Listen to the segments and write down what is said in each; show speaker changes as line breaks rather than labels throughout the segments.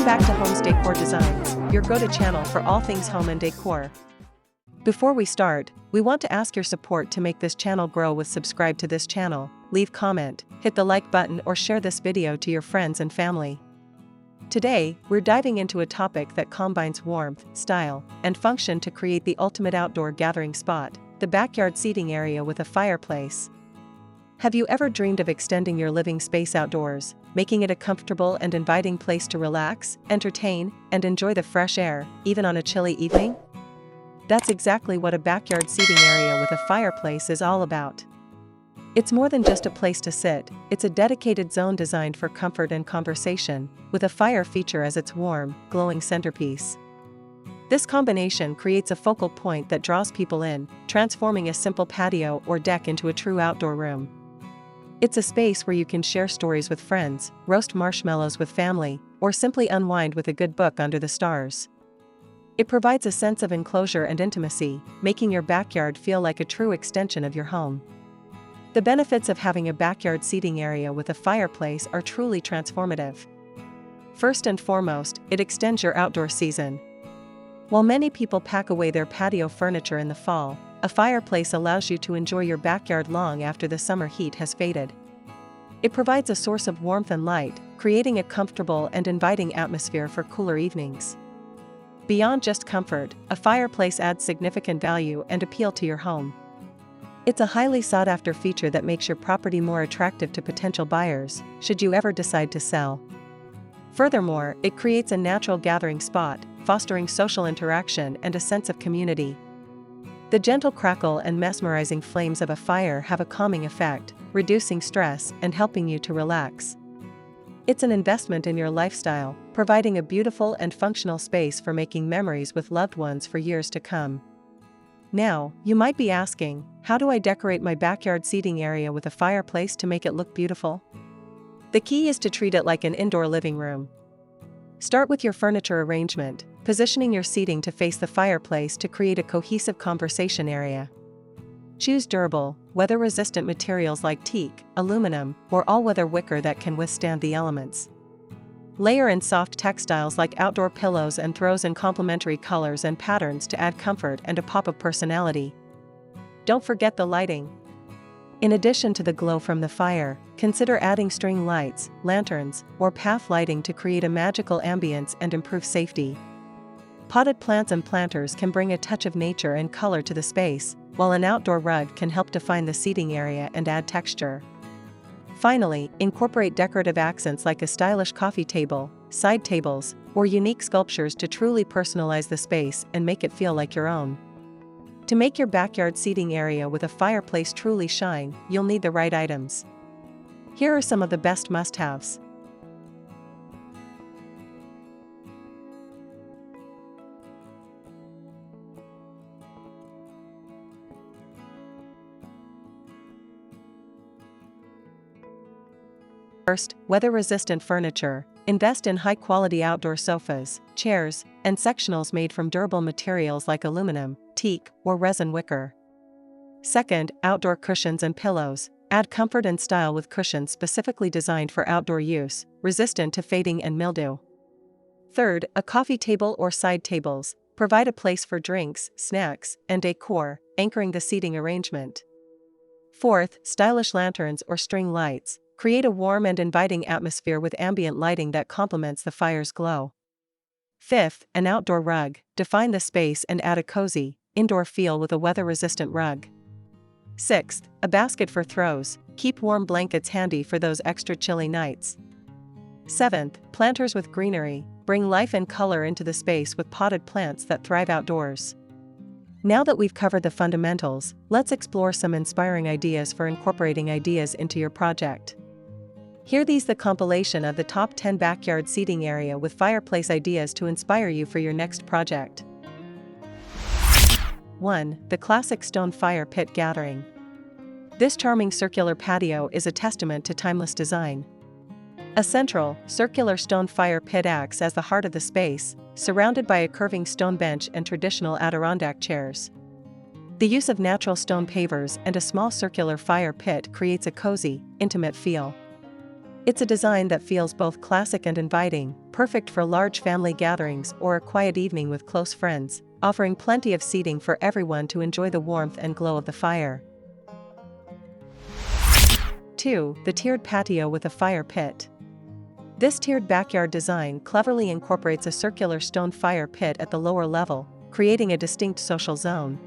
Welcome back to Homes Decor Designs, your go-to channel for all things home and decor. Before we start, we want to ask your support to make this channel grow with subscribe to this channel, leave comment, hit the like button or share this video to your friends and family. Today, we're diving into a topic that combines warmth, style, and function to create the ultimate outdoor gathering spot, the backyard seating area with a fireplace. Have you ever dreamed of extending your living space outdoors, making it a comfortable and inviting place to relax, entertain, and enjoy the fresh air, even on a chilly evening? That's exactly what a backyard seating area with a fireplace is all about. It's more than just a place to sit, it's a dedicated zone designed for comfort and conversation, with a fire feature as its warm, glowing centerpiece. This combination creates a focal point that draws people in, transforming a simple patio or deck into a true outdoor room. It's a space where you can share stories with friends, roast marshmallows with family, or simply unwind with a good book under the stars. It provides a sense of enclosure and intimacy, making your backyard feel like a true extension of your home. The benefits of having a backyard seating area with a fireplace are truly transformative. First and foremost, it extends your outdoor season. While many people pack away their patio furniture in the fall, a fireplace allows you to enjoy your backyard long after the summer heat has faded. It provides a source of warmth and light, creating a comfortable and inviting atmosphere for cooler evenings. Beyond just comfort, a fireplace adds significant value and appeal to your home. It's a highly sought-after feature that makes your property more attractive to potential buyers, should you ever decide to sell. Furthermore, it creates a natural gathering spot, fostering social interaction and a sense of community. The gentle crackle and mesmerizing flames of a fire have a calming effect, reducing stress and helping you to relax. It's an investment in your lifestyle, providing a beautiful and functional space for making memories with loved ones for years to come. Now, you might be asking, how do I decorate my backyard seating area with a fireplace to make it look beautiful? The key is to treat it like an indoor living room. Start with your furniture arrangement, positioning your seating to face the fireplace to create a cohesive conversation area. Choose durable, weather-resistant materials like teak, aluminum, or all-weather wicker that can withstand the elements. Layer in soft textiles like outdoor pillows and throws in complementary colors and patterns to add comfort and a pop of personality. Don't forget the lighting. In addition to the glow from the fire, consider adding string lights, lanterns, or path lighting to create a magical ambience and improve safety. Potted plants and planters can bring a touch of nature and color to the space, while an outdoor rug can help define the seating area and add texture. Finally, incorporate decorative accents like a stylish coffee table, side tables, or unique sculptures to truly personalize the space and make it feel like your own. To make your backyard seating area with a fireplace truly shine, you'll need the right items. Here are some of the best must-haves. First, weather-resistant furniture. Invest in high-quality outdoor sofas, chairs, and sectionals made from durable materials like aluminum, teak, or resin wicker. Second, outdoor cushions and pillows. Add comfort and style with cushions specifically designed for outdoor use, resistant to fading and mildew. Third, a coffee table or side tables. Provide a place for drinks, snacks, and decor, anchoring the seating arrangement. Fourth, stylish lanterns or string lights. Create a warm and inviting atmosphere with ambient lighting that complements the fire's glow. Fifth, an outdoor rug. Define the space and add a cozy, indoor feel with a weather-resistant rug. Sixth, a basket for throws. Keep warm blankets handy for those extra chilly nights. Seventh, planters with greenery. Bring life and color into the space with potted plants that thrive outdoors. Now that we've covered the fundamentals, let's explore some inspiring ideas for incorporating ideas into your project. Hear these: the compilation of the top 10 backyard seating area with fireplace ideas to inspire you for your next project. 1. The classic stone fire pit gathering. This charming circular patio is a testament to timeless design. A central, circular stone fire pit acts as the heart of the space, surrounded by a curving stone bench and traditional Adirondack chairs. The use of natural stone pavers and a small circular fire pit creates a cozy, intimate feel. It's a design that feels both classic and inviting, perfect for large family gatherings or a quiet evening with close friends, offering plenty of seating for everyone to enjoy the warmth and glow of the fire. 2. The tiered patio with a fire pit. This tiered backyard design cleverly incorporates a circular stone fire pit at the lower level, creating a distinct social zone.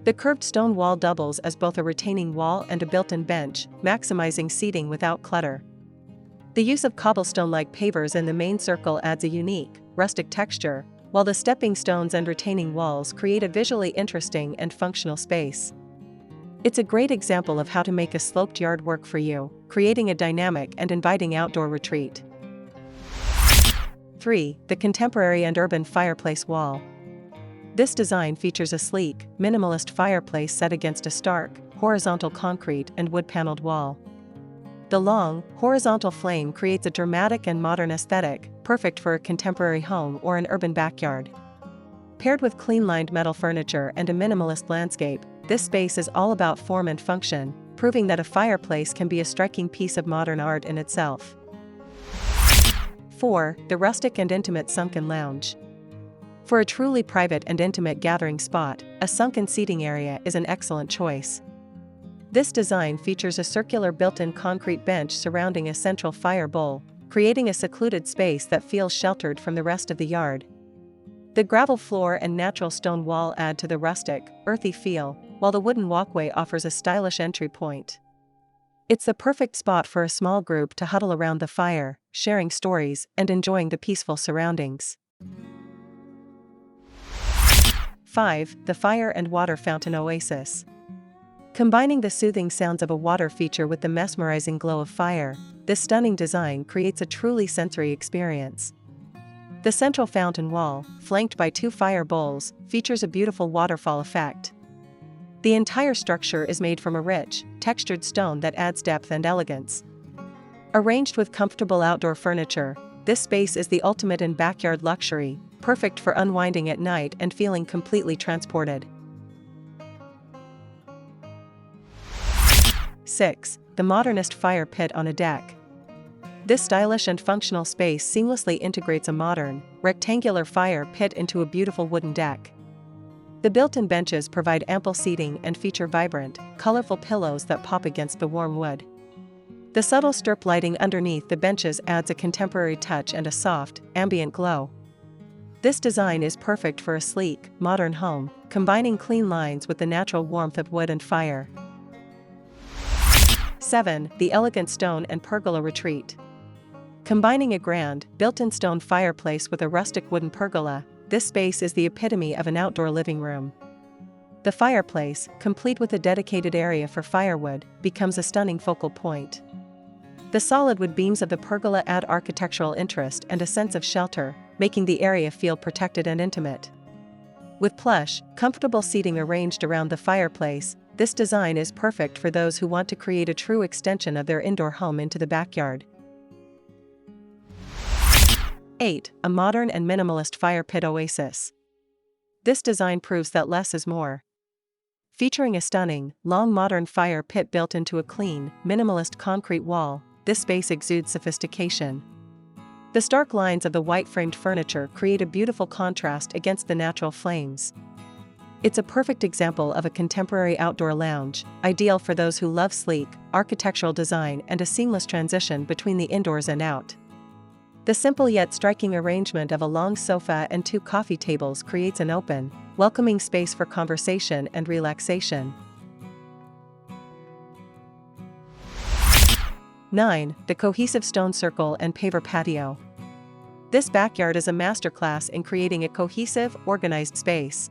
The curved stone wall doubles as both a retaining wall and a built-in bench, maximizing seating without clutter. The use of cobblestone-like pavers in the main circle adds a unique, rustic texture, while the stepping stones and retaining walls create a visually interesting and functional space. It's a great example of how to make a sloped yard work for you, creating a dynamic and inviting outdoor retreat. 3. The contemporary and urban fireplace wall. This design features a sleek, minimalist fireplace set against a stark, horizontal concrete and wood-paneled wall. The long, horizontal flame creates a dramatic and modern aesthetic, perfect for a contemporary home or an urban backyard. Paired with clean-lined metal furniture and a minimalist landscape, this space is all about form and function, proving that a fireplace can be a striking piece of modern art in itself. 4. The rustic and intimate sunken lounge. For a truly private and intimate gathering spot, a sunken seating area is an excellent choice. This design features a circular built-in concrete bench surrounding a central fire bowl, creating a secluded space that feels sheltered from the rest of the yard. The gravel floor and natural stone wall add to the rustic, earthy feel, while the wooden walkway offers a stylish entry point. It's the perfect spot for a small group to huddle around the fire, sharing stories and enjoying the peaceful surroundings. 5. The fire and water fountain oasis. Combining the soothing sounds of a water feature with the mesmerizing glow of fire, this stunning design creates a truly sensory experience. The central fountain wall, flanked by 2 fire bowls, features a beautiful waterfall effect. The entire structure is made from a rich, textured stone that adds depth and elegance. Arranged with comfortable outdoor furniture, this space is the ultimate in backyard luxury, perfect for unwinding at night and feeling completely transported. 6. The modernist fire pit on a deck. This stylish and functional space seamlessly integrates a modern, rectangular fire pit into a beautiful wooden deck. The built-in benches provide ample seating and feature vibrant, colorful pillows that pop against the warm wood. The subtle strip lighting underneath the benches adds a contemporary touch and a soft, ambient glow. This design is perfect for a sleek, modern home, combining clean lines with the natural warmth of wood and fire. 7. The elegant stone and pergola retreat. Combining a grand, built-in stone fireplace with a rustic wooden pergola, this space is the epitome of an outdoor living room. The fireplace, complete with a dedicated area for firewood, becomes a stunning focal point. The solid wood beams of the pergola add architectural interest and a sense of shelter, making the area feel protected and intimate. With plush, comfortable seating arranged around the fireplace, this design is perfect for those who want to create a true extension of their indoor home into the backyard. 8. A modern and minimalist fire pit oasis. This design proves that less is more. Featuring a stunning, long modern fire pit built into a clean, minimalist concrete wall, this space exudes sophistication. The stark lines of the white-framed furniture create a beautiful contrast against the natural flames. It's a perfect example of a contemporary outdoor lounge, ideal for those who love sleek, architectural design and a seamless transition between the indoors and out. The simple yet striking arrangement of a long sofa and 2 coffee tables creates an open, welcoming space for conversation and relaxation. 9. The cohesive stone circle and paver patio. This backyard is a masterclass in creating a cohesive, organized space.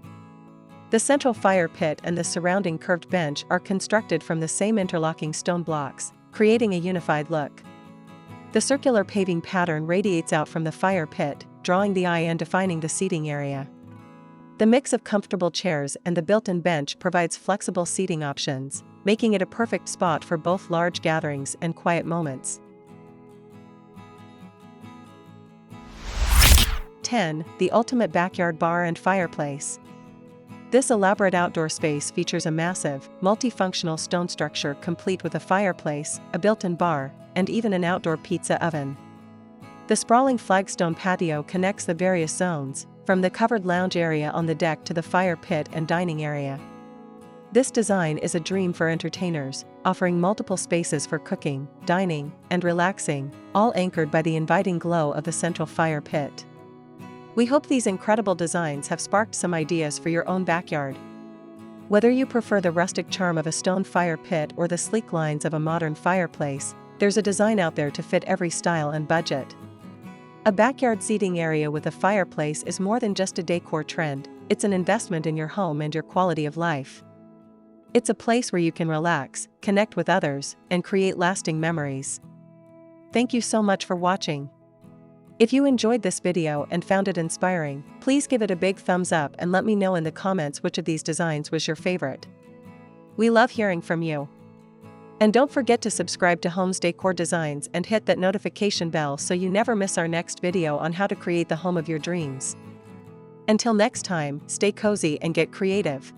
The central fire pit and the surrounding curved bench are constructed from the same interlocking stone blocks, creating a unified look. The circular paving pattern radiates out from the fire pit, drawing the eye and defining the seating area. The mix of comfortable chairs and the built-in bench provides flexible seating options, making it a perfect spot for both large gatherings and quiet moments. 10. The ultimate backyard bar and fireplace. This elaborate outdoor space features a massive, multifunctional stone structure complete with a fireplace, a built-in bar, and even an outdoor pizza oven. The sprawling flagstone patio connects the various zones, from the covered lounge area on the deck to the fire pit and dining area. This design is a dream for entertainers, offering multiple spaces for cooking, dining, and relaxing, all anchored by the inviting glow of the central fire pit. We hope these incredible designs have sparked some ideas for your own backyard. Whether you prefer the rustic charm of a stone fire pit or the sleek lines of a modern fireplace, there's a design out there to fit every style and budget. A backyard seating area with a fireplace is more than just a decor trend, it's an investment in your home and your quality of life. It's a place where you can relax, connect with others, and create lasting memories. Thank you so much for watching. If you enjoyed this video and found it inspiring, please give it a big thumbs up and let me know in the comments which of these designs was your favorite. We love hearing from you. And don't forget to subscribe to Homes Decor Designs and hit that notification bell so you never miss our next video on how to create the home of your dreams. Until next time, stay cozy and get creative.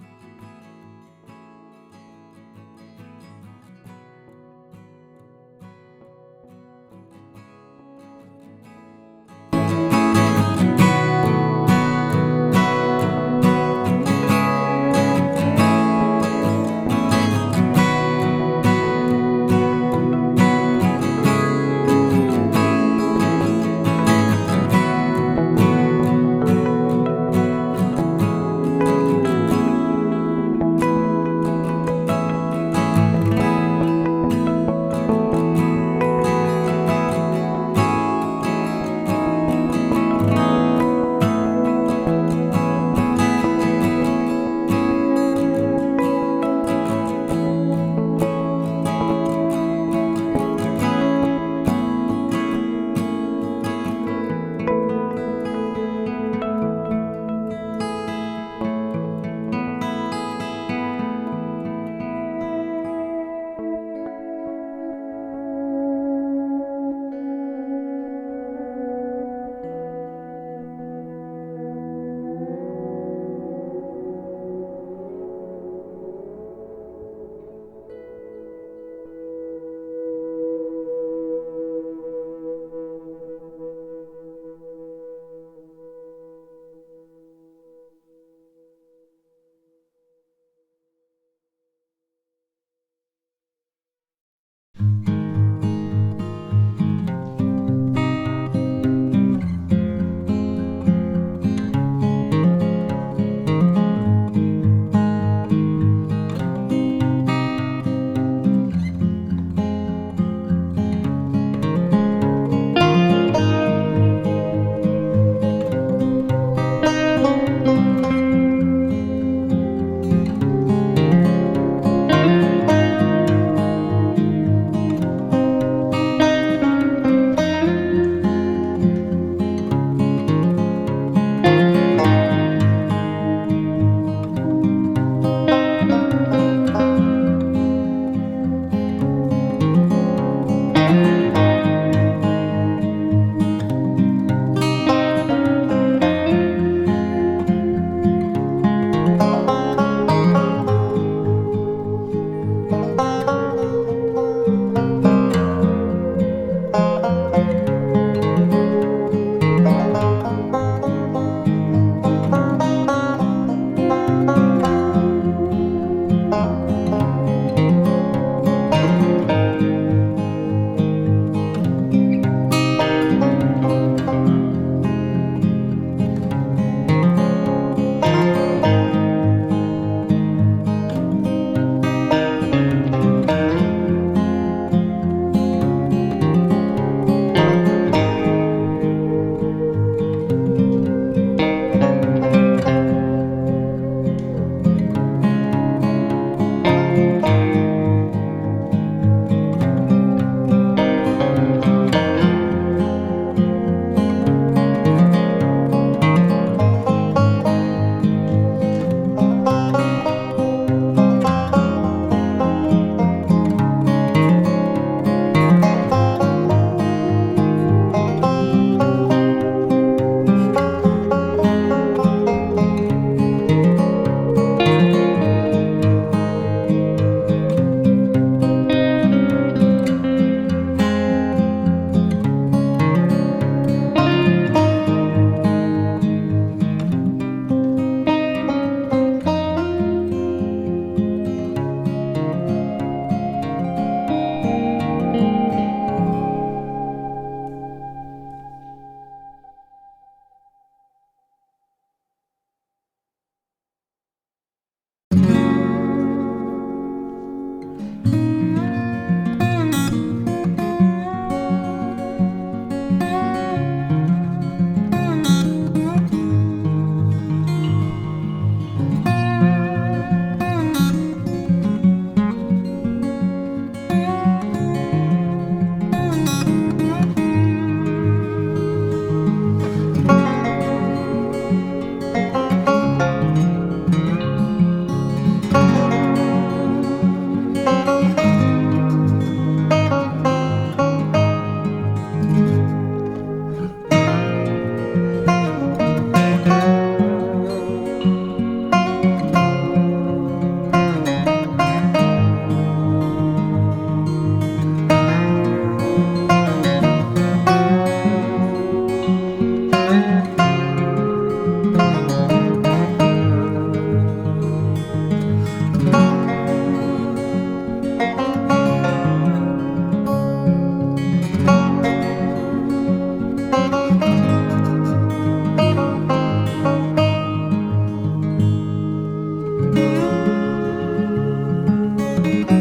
you.